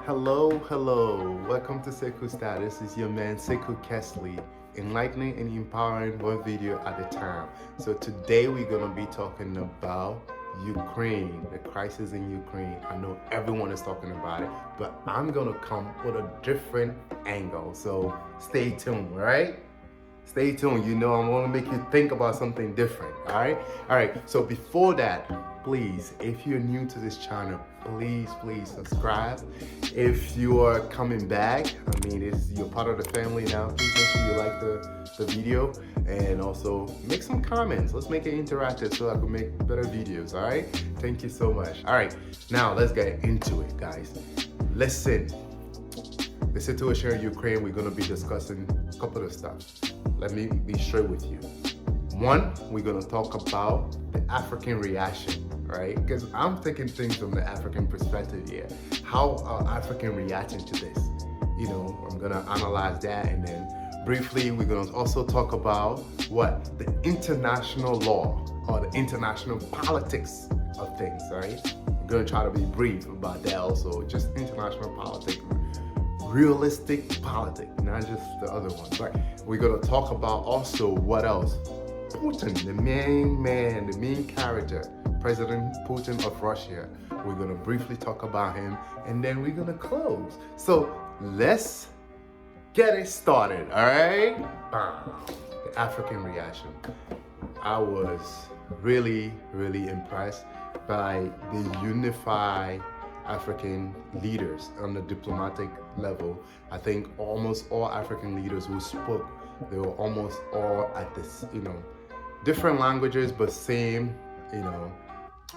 Hello. Welcome to Sekou Style. This is your man Sekou Kesley, enlightening and empowering one video at a time. So today we're gonna be talking about Ukraine, the crisis in Ukraine. I know everyone is talking about it, but I'm gonna come with a different angle. So stay tuned, all right? Stay tuned. You know I'm gonna make you think about something different. All right. So before that, please, if you're new to this channel, please subscribe. If you are coming back, you're part of the family now. Please make sure you like the video and also make some comments. Let's make it interactive so I can make better videos. All right. Thank you so much. All right. Now let's get into it, guys. Listen. The situation in Ukraine, we're going to be discussing a couple of stuff. Let me be straight with you. One, we're going to talk about the African reaction, right? Because I'm taking things from the African perspective here. How are Africans reacting to this? I'm going to analyze that, and then briefly, we're going to also talk about what the international law or the international politics of things, right? I'm going to try to be brief about that also, just international politics. Realistic politics, not just the other one. Right? We're gonna talk about also what else? Putin, the main man, the main character, President Putin of Russia. We're gonna briefly talk about him, and then we're gonna close. So let's get it started. All right? Bam. The African reaction. I was really impressed by the unified African leaders on the diplomatic level. I think almost all African leaders who spoke, they were almost all at this, different languages, but same,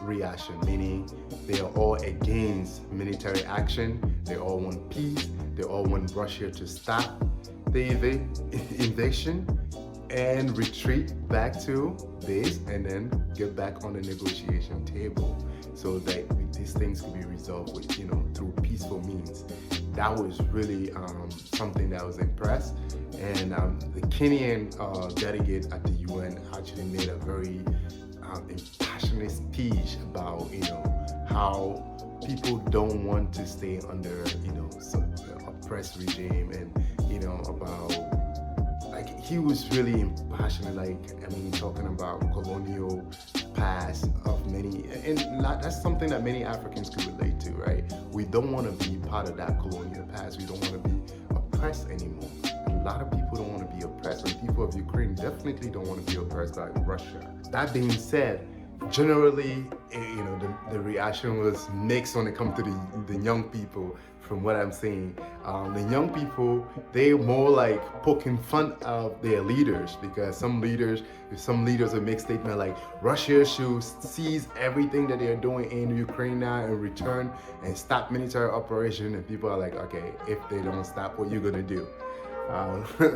reaction, meaning they are all against military action. They all want peace. They all want Russia to stop the invasion and retreat back to base and then get back on the negotiation table so that these things can be resolved with, through peaceful means. That was really something that I was impressed. And the Kenyan delegate at the UN actually made a very impassionate speech about, how people don't want to stay under, some oppressed regime, and, about, like, he was really impassionate, talking about colonial past of many, and that's something that many Africans could relate to, right? We don't want to be part of that colonial past. We don't want to be oppressed anymore. A lot of people don't want to be oppressed, and people of Ukraine definitely don't want to be oppressed by Russia. That being said, generally, the reaction was mixed when it comes to the young people. From what I'm seeing, the young people, they're more like poking fun of their leaders, because some leaders will make statement like Russia should seize everything that they're doing in Ukraine now and return and stop military operation. And people are like, okay, if they don't stop, what you gonna do?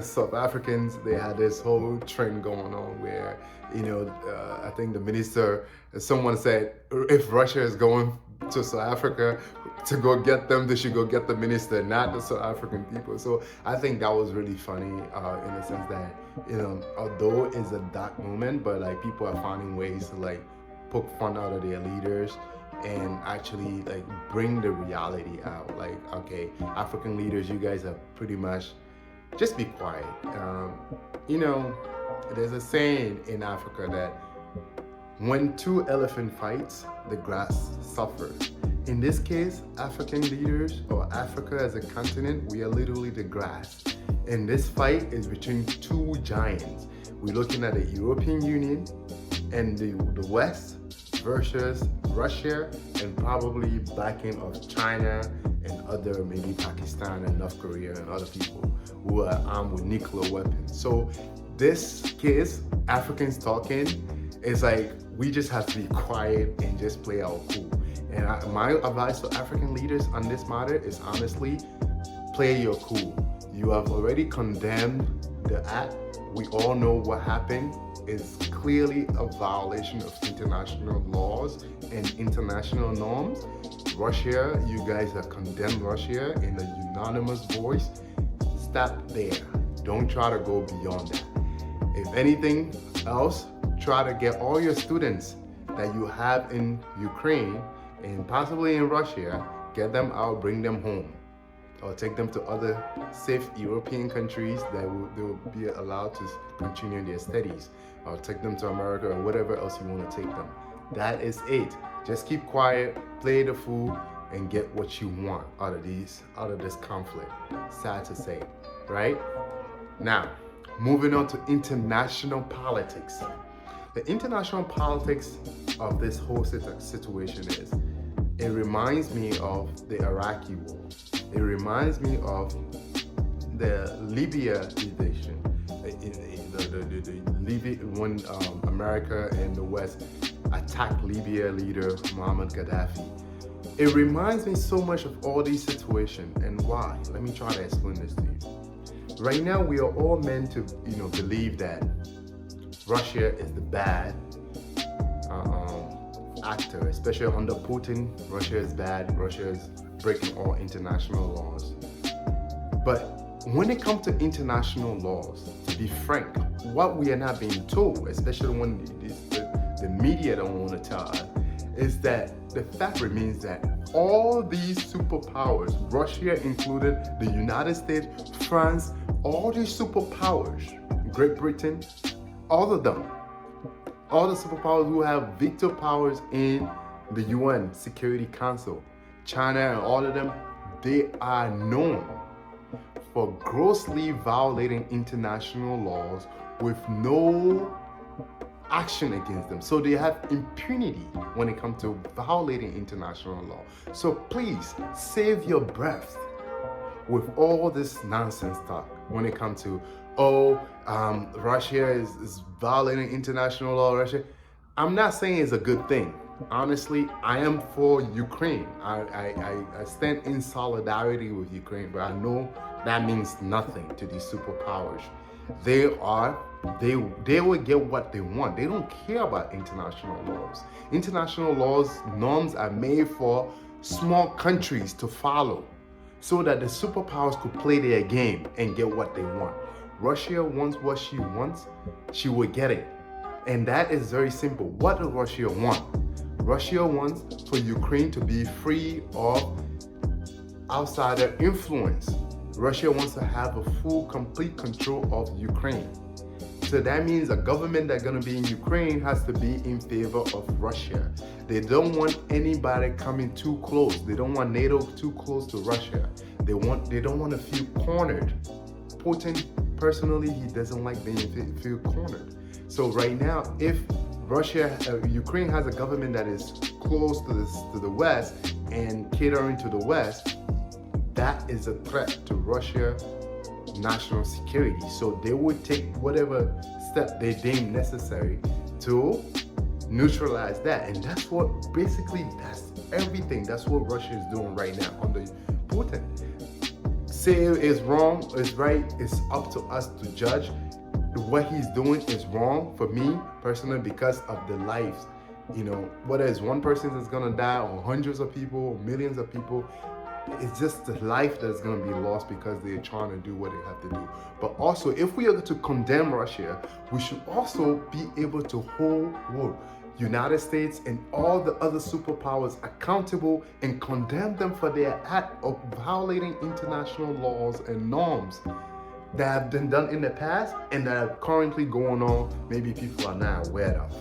South Africans, they had this whole trend going on where, I think the minister, someone said, if Russia is going to South Africa to go get them, they should go get the minister, not the South African people. So I think that was really funny in the sense that, although it's a dark moment, but like people are finding ways to like poke fun out of their leaders and actually like bring the reality out. Like, okay, African leaders, you guys are pretty much, just be quiet. There's a saying in Africa that when two elephants fight, the grass suffers. In this case, African leaders, or Africa as a continent, we are literally the grass. And this fight is between two giants. We're looking at the European Union and the West versus Russia, and probably backing of China and other, maybe Pakistan and North Korea and other people who are armed with nuclear weapons. So this case, Africans talking, is like, we just have to be quiet and just play our cool. And my advice to African leaders on this matter is honestly, play your cool. You have already condemned the act. We all know what happened is clearly a violation of international laws and international norms. Russia, you guys have condemned Russia in a unanimous voice. Stop there. Don't try to go beyond that. If anything else, try to get all your students that you have in Ukraine and possibly in Russia, get them out, bring them home. or take them to other safe European countries that they will be allowed to continue their studies, or take them to America or whatever else you want to take them. That is it. Just keep quiet, play the fool, and get what you want out of this conflict. Sad to say, right? Now, moving on to international politics. The international politics of this whole situation is, it reminds me of the Iraqi war. It reminds me of the Libya invasion, when America and the West attacked Libya leader Muammar Gaddafi. It reminds me so much of all these situations, and why? Let me try to explain this to you. Right now, we are all meant to, believe that Russia is the bad actor, especially under Putin. Russia is bad. Russia is breaking all international laws. But when it comes to international laws, to be frank, what we are not being told, especially when the media don't want to tell us, is that the fact remains that all these superpowers, Russia included, the United States, France, all these superpowers, Great Britain, all of them, all the superpowers who have veto powers in the UN Security Council, China and all of them, they are known for grossly violating international laws with no action against them. So they have impunity when it comes to violating international law. So please save your breath with all this nonsense talk when it comes to, Russia is violating international law. Russia, I'm not saying it's a good thing. Honestly, I am for Ukraine. I stand in solidarity with Ukraine, but I know that means nothing to these superpowers. They will get what they want. They don't care about international laws. International laws, norms are made for small countries to follow so that the superpowers could play their game and get what they want. Russia wants what she wants, she will get it. And that is very simple. What does Russia want? Russia wants for Ukraine to be free of outsider influence. Russia wants to have a full, complete control of Ukraine. So that means a government that's going to be in Ukraine has to be in favor of Russia. They don't want anybody coming too close. They don't want NATO too close to Russia. They don't want to feel cornered. Putin, personally, he doesn't like being feel cornered. So right now, if Ukraine has a government that is close to the West and catering to the West, that is a threat to Russia's national security. So they would take whatever step they deem necessary to neutralize that. And that's everything. That's what Russia is doing right now under Putin. Say it's wrong, it's right, it's up to us to judge. What he's doing is wrong for me personally because of the lives. Whether it's one person that's gonna die or hundreds of people or millions of people, it's just the life that's going to be lost because they're trying to do what they have to do. But also, if we are to condemn Russia, we should also be able to hold United States and all the other superpowers accountable and condemn them for their act of violating international laws and norms that have been done in the past and that are currently going on, maybe people are not aware of.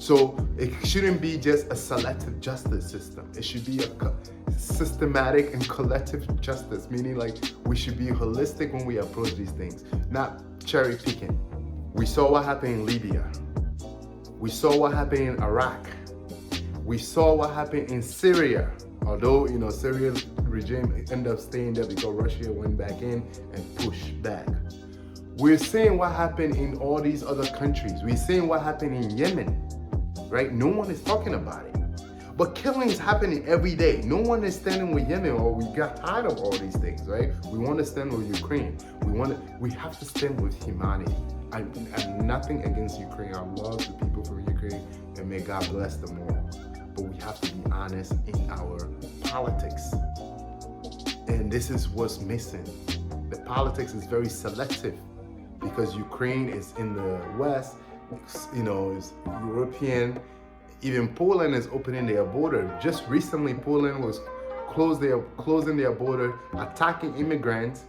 So it shouldn't be just a selective justice system. It should be a systematic and collective justice, meaning like we should be holistic when we approach these things, not cherry picking. We saw what happened in Libya. We saw what happened in Iraq. We saw what happened in Syria. Although, Syria's regime ended up staying there because Russia went back in and pushed back. We're seeing what happened in all these other countries. We're seeing what happened in Yemen. Right? No one is talking about it. But killing is happening every day. No one is standing with Yemen, or we got tired of all these things, right? We want to stand with Ukraine. We have to stand with humanity. I'm nothing against Ukraine. I love the people from Ukraine, and may God bless them all. But we have to be honest in our politics. And this is what's missing. The politics is very selective because Ukraine is in the West, is European. Even Poland is opening their border. Just recently, Poland was closing their border, attacking immigrants,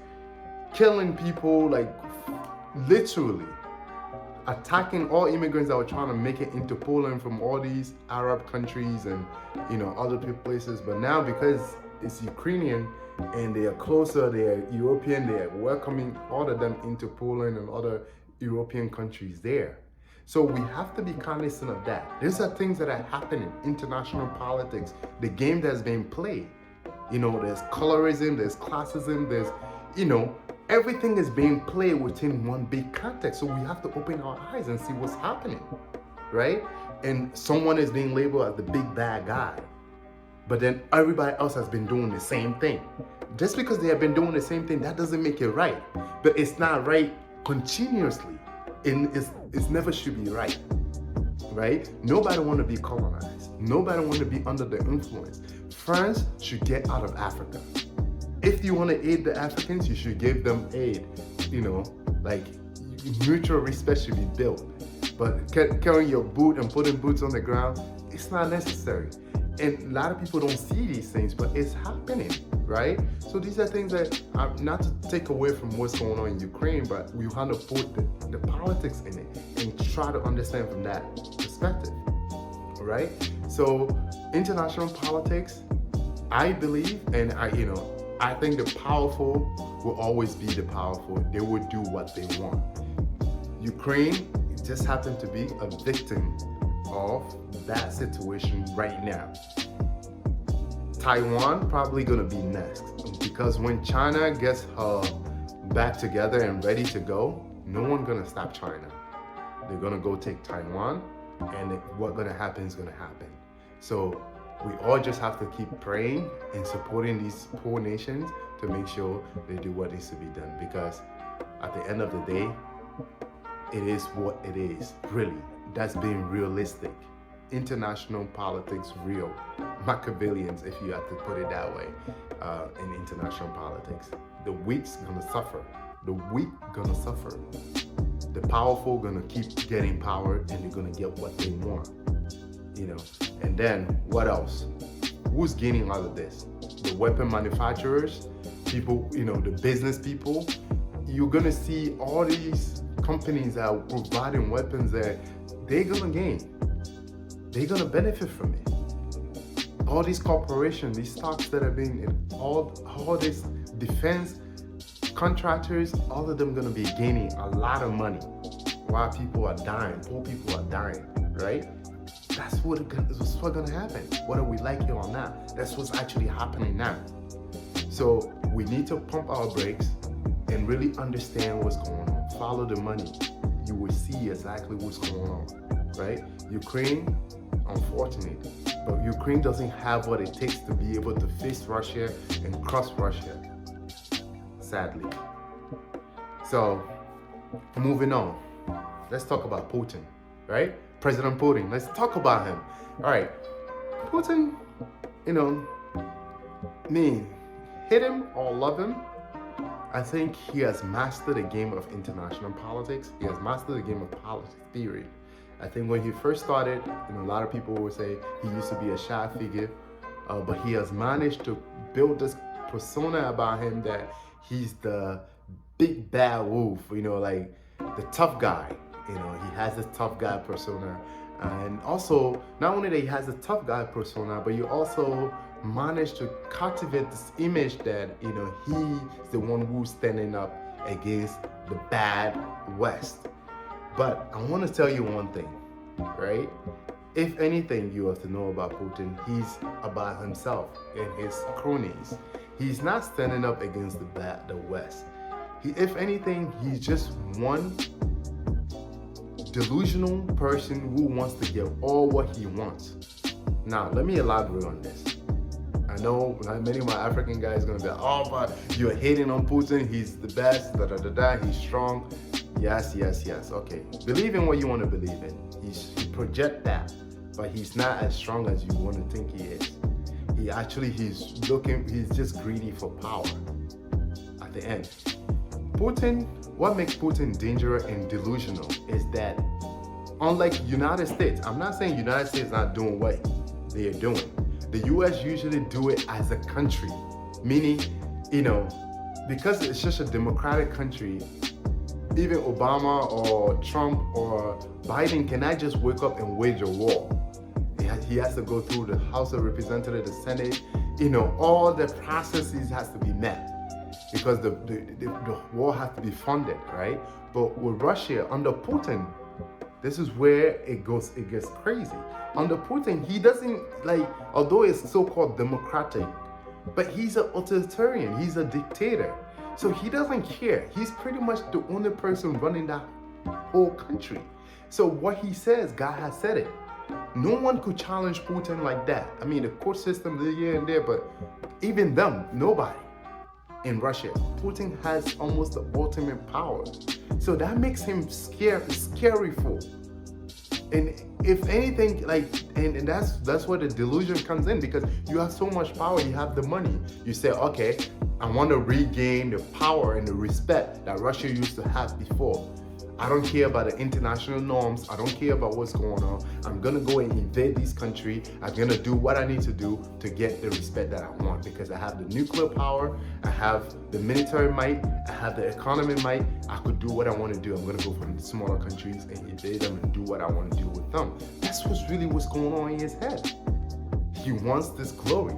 killing people, like literally attacking all immigrants that were trying to make it into Poland from all these Arab countries and other places. But now, because it's Ukrainian and they are closer, they are European, they are welcoming all of them into Poland and other European countries there. So we have to be cognizant of that. These are things that are happening, international politics, the game that's being played. There's colorism, there's classism, there's, everything is being played within one big context. So we have to open our eyes and see what's happening, right? And someone is being labeled as the big bad guy, but then everybody else has been doing the same thing. Just because they have been doing the same thing, that doesn't make it right. But it's not right continuously. And it's never should be right, right? Nobody want to be colonized. Nobody want to be under the influence. France should get out of Africa. If you want to aid the Africans, you should give them aid. Like mutual respect should be built. But carrying your boot and putting boots on the ground, it's not necessary. And a lot of people don't see these things, but it's happening, right? So these are things that are not to take away from what's going on in Ukraine, but we want to put the politics in it and try to understand from that perspective, right? So international politics, I believe, and I think the powerful will always be the powerful. They will do what they want. Ukraine just happened to be a victim of that situation right now. Taiwan probably gonna be next, because when China gets her back together and ready to go, no one's gonna stop China. They're gonna go take Taiwan, and what's gonna happen is gonna happen. So we all just have to keep praying and supporting these poor nations to make sure they do what needs to be done, because at the end of the day, it is what it is, really. That's being realistic. International politics, real. Machiavellians, if you have to put it that way, in international politics. The weak's gonna suffer. The weak gonna suffer. The powerful gonna keep getting power, and they're gonna get what they want. And then what else? Who's gaining out of this? The weapon manufacturers, people, the business people. You're gonna see all these companies that are providing weapons that they're gonna gain. They're gonna benefit from it. All these corporations, these stocks that are being, all these defense contractors, all of them gonna be gaining a lot of money while people are dying, poor people are dying, right? That's what's gonna happen, whether we like it or not. That's what's actually happening now. So we need to pump our brakes and really understand what's going on. Follow the money. You will see exactly what's going on, right? Ukraine, unfortunate, but Ukraine doesn't have what it takes to be able to face Russia and cross Russia, sadly. So, moving on. Let's talk about Putin, right? President Putin, let's talk about him. All right, Putin, hate him or love him, I think he has mastered the game of international politics. He has mastered the game of politics theory. I think when he first started, a lot of people would say he used to be a shy figure, but he has managed to build this persona about him that he's the big bad wolf, like the tough guy. He has this tough guy persona. And also, not only that he has a tough guy persona, but you also managed to cultivate this image that, he's the one who's standing up against the bad West. But I want to tell you one thing, right? If anything you have to know about Putin, he's about himself and his cronies. He's not standing up against the West. If anything, he's just one delusional person who wants to get all what he wants. Now, let me elaborate on this. I know many of my African guys are gonna be like, oh, but you're hating on Putin, he's the best, he's strong. Yes, okay. Believe in what you want to believe in. He project that, but he's not as strong as you want to think he is. He's just greedy for power at the end. Putin, what makes Putin dangerous and delusional is that, unlike United States, I'm not saying United States not doing what they are doing. the US usually do it as a country, meaning, because it's just a democratic country, even Obama or Trump or Biden cannot just wake up and wage a war. He has to go through the House of Representatives, the Senate, all the processes has to be met because the war has to be funded, right? But with Russia, under Putin, this is where it gets crazy. Under Putin, he doesn't although it's so-called democratic, but he's an authoritarian, he's a dictator. So he doesn't care. He's pretty much the only person running that whole country. So what he says, God has said it. No one could challenge Putin like that. I mean, the court system, here and there, but even them, nobody in Russia. Putin has almost the ultimate power. So that makes him scary fool. And if anything, and that's where the delusion comes in, because you have so much power, you have the money. You say, okay, I want to regain the power and the respect that Russia used to have before. I don't care about the international norms. I don't care about what's going on. I'm going to go and invade this country. I'm going to do what I need to do to get the respect that I want, because I have the nuclear power. I have the military might. I have the economy might. I could do what I want to do. I'm going to go for the smaller countries and invade them and do what I want to do with them. That's what's going on in his head. He wants this glory.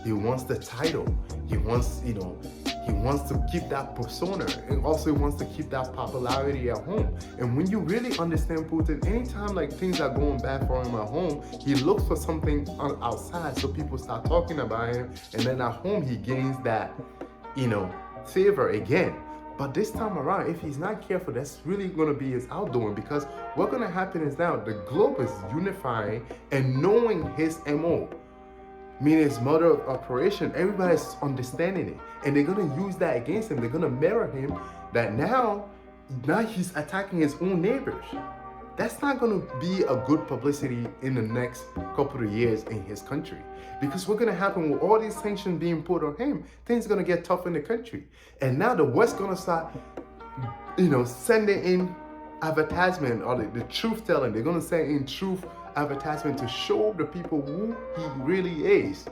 He wants the title. He wants, he wants to keep that persona, and also he wants to keep that popularity at home. And when you really understand Putin, anytime things are going bad for him at home, he looks for something outside so people start talking about him, and then at home he gains that, favor again. But this time around, if he's not careful, that's really going to be his outdoing, because what's going to happen is now the globe is unifying and knowing his MO. Meaning his mode of operation, everybody's understanding it. And they're going to use that against him. They're going to mirror him that now he's attacking his own neighbors. That's not going to be a good publicity in the next couple of years in his country. Because what's going to happen with all these sanctions being put on him, things are going to get tough in the country. And now the West going to start, sending in advertisement, or the truth telling. They're going to send in truth advertisement to show the people who he really is,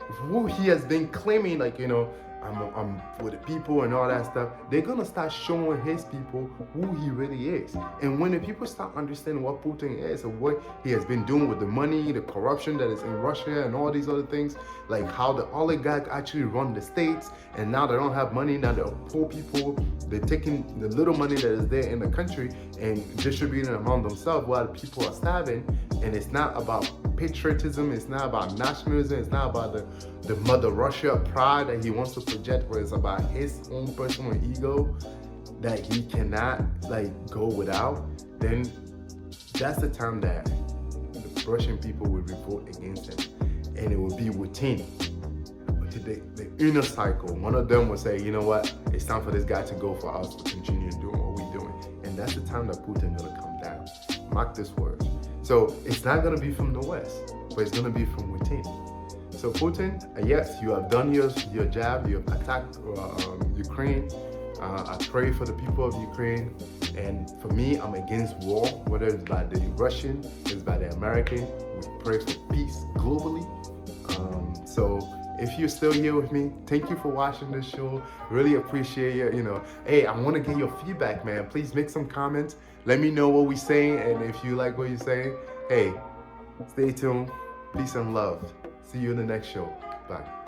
who he has been claiming, I'm with the people and all that stuff. They're gonna start showing his people who he really is. And when the people start understanding what Putin is and what he has been doing with the money, the corruption that is in Russia and all these other things, like how the oligarchs actually run the states, and now they don't have money, now the poor people, they're taking the little money that is there in the country and distributing it among themselves while the people are starving. And it's not about patriotism, it's not about nationalism, it's not about the Mother Russia pride that he wants to project, where it's about his own personal ego that he cannot go without. Then that's the time that the Russian people will revolt against him, and it will be within the inner cycle. One of them will say, you know what, it's time for this guy to go for us to continue doing what we're doing. And that's the time that Putin is going to come down. Mark this word. So it's not going to be from the West, but it's going to be from within. So Putin, yes, you have done your job. You have attacked Ukraine. I pray for the people of Ukraine. And for me, I'm against war, whether it's by the Russian, it's by the American. We pray for peace globally. So if you're still here with me, thank you for watching this show. Really appreciate you. Hey, I want to get your feedback, man. Please make some comments. Let me know what we're saying, and if you like what you're saying, hey, stay tuned. Peace and love. See you in the next show. Bye.